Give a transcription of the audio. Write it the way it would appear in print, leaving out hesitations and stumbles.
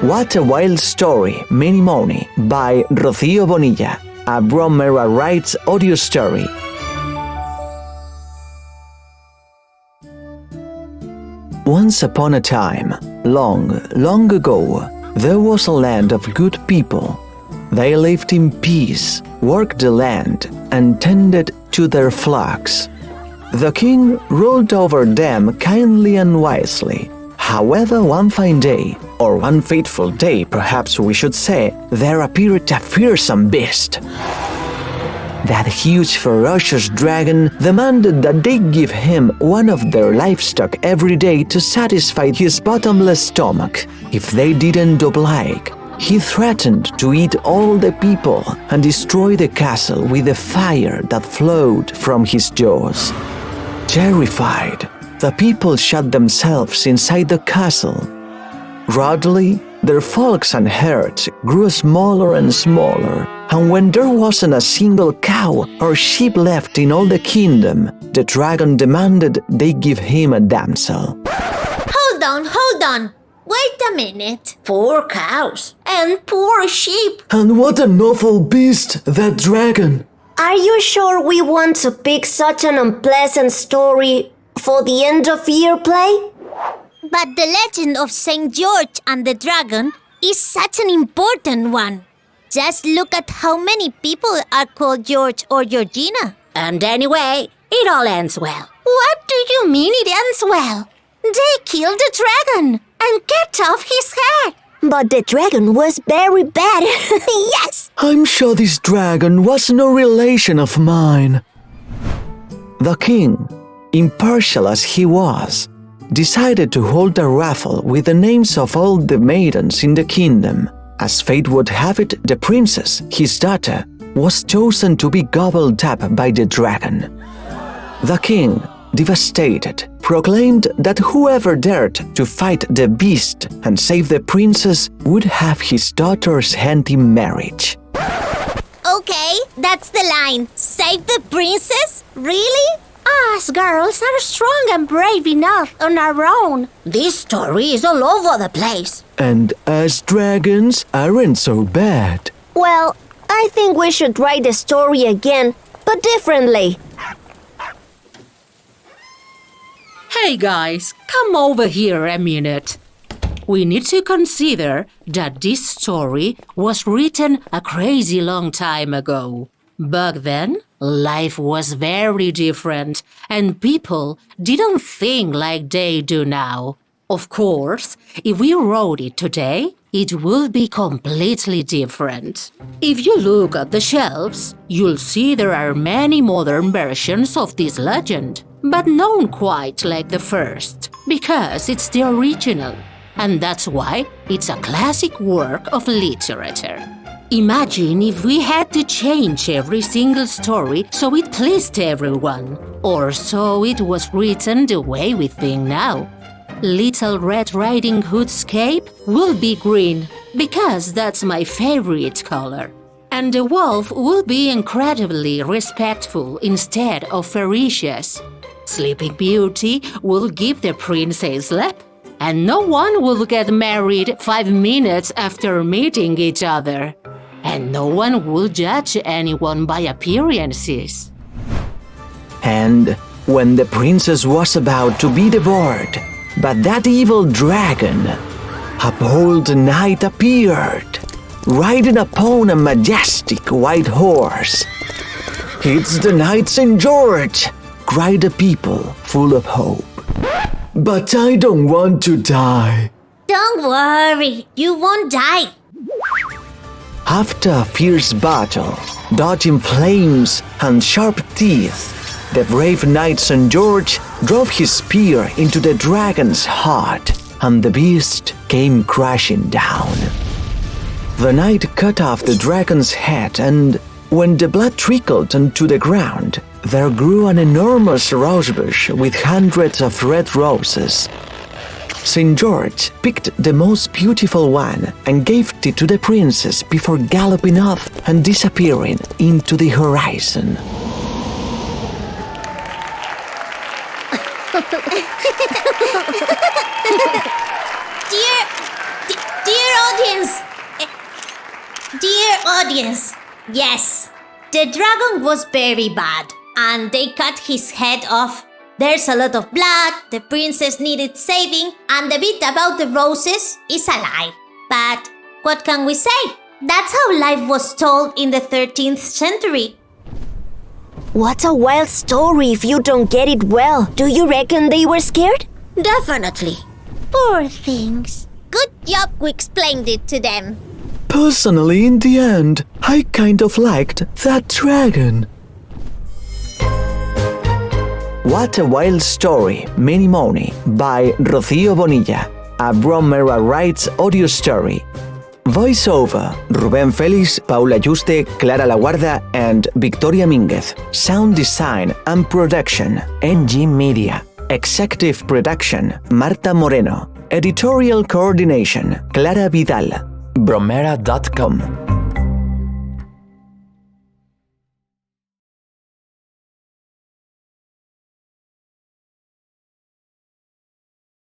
What a Wild Story, Minimoni by Rocio Bonilla, a Bromera Writes audio story. Once upon a time, long, long ago, there was a land of good people. They lived in peace, worked the land, and tended to their flocks. The king ruled over them kindly and wisely. However, one fine day, or one fateful day perhaps we should say, there appeared a fearsome beast. That huge ferocious dragon demanded that they give him one of their livestock every day to satisfy his bottomless stomach. If they didn't oblige, he threatened to eat all the people and destroy the castle with the fire that flowed from his jaws. Terrified, the people shut themselves inside the castle. Gradually, their flocks and herds grew smaller and smaller, and when there wasn't a single cow or sheep left in all the kingdom, the dragon demanded they give him a damsel. Hold on. Wait a minute. Poor cows and poor sheep. And what an awful beast, that dragon! Are you sure we want to pick such an unpleasant story for the end of year play? But the legend of St. George and the dragon is such an important one. Just look at how many people are called George or Georgina. And anyway, it all ends well. What do you mean it ends well? They killed the dragon and kept off his head. But the dragon was very bad. Yes! I'm sure this dragon was no relation of mine. The king, impartial as he was, decided to hold a raffle with the names of all the maidens in the kingdom. As fate would have it, the princess, his daughter, was chosen to be gobbled up by the dragon. The king, devastated, proclaimed that whoever dared to fight the beast and save the princess would have his daughter's hand in marriage. Okay, that's the line. Save the princess? Really? Us girls are strong and brave enough on our own. This story is all over the place. And us dragons aren't so bad. Well, I think we should write the story again, but differently. Hey guys, come over here a minute. We need to consider that this story was written a crazy long time ago. Back then, life was very different and people didn't think like they do now. Of course, if we wrote it today, it will be completely different. If you look at the shelves, you'll see there are many modern versions of this legend, but not quite like the first, because it's the original, and that's why it's a classic work of literature. Imagine if we had to change every single story so it pleased everyone, or so it was written the way we think now. Little Red Riding Hood's cape will be green, because that's my favorite color. And the wolf will be incredibly respectful instead of ferocious. Sleeping Beauty will give the princess lap, and no one will get married 5 minutes after meeting each other. And no one will judge anyone by appearances. And when the princess was about to be devoured, but that evil dragon, a bold knight appeared, riding upon a majestic white horse. "It's the knight St. George!" cried the people, full of hope. "But I don't want to die." Don't worry, you won't die. After a fierce battle, dodging flames and sharp teeth, the brave knight St. George drove his spear into the dragon's heart, and the beast came crashing down. The knight cut off the dragon's head, and when the blood trickled onto the ground, there grew an enormous rosebush with hundreds of red roses. St. George picked the most beautiful one and gave it to the princess before galloping off and disappearing into the horizon. Dear audience. Yes, the dragon was very bad, and they cut his head off. There's a lot of blood, the princess needed saving, and the bit about the roses is a lie. But what can we say? That's how life was told in the 13th century. What a wild story if you don't get it well. Do you reckon they were scared? Definitely. Poor things. Good job we explained it to them. Personally, in the end, I kind of liked that dragon. What a Wild Story, Minimoni, by Rocio Bonilla, a Bromera Writes audio story. Voiceover, Rubén Félix, Paula Juste, Clara Laguarda, and Victoria Mínguez. Sound design and production, NG Media. Executive production, Marta Moreno. Editorial coordination, Clara Vidal. Bromera.com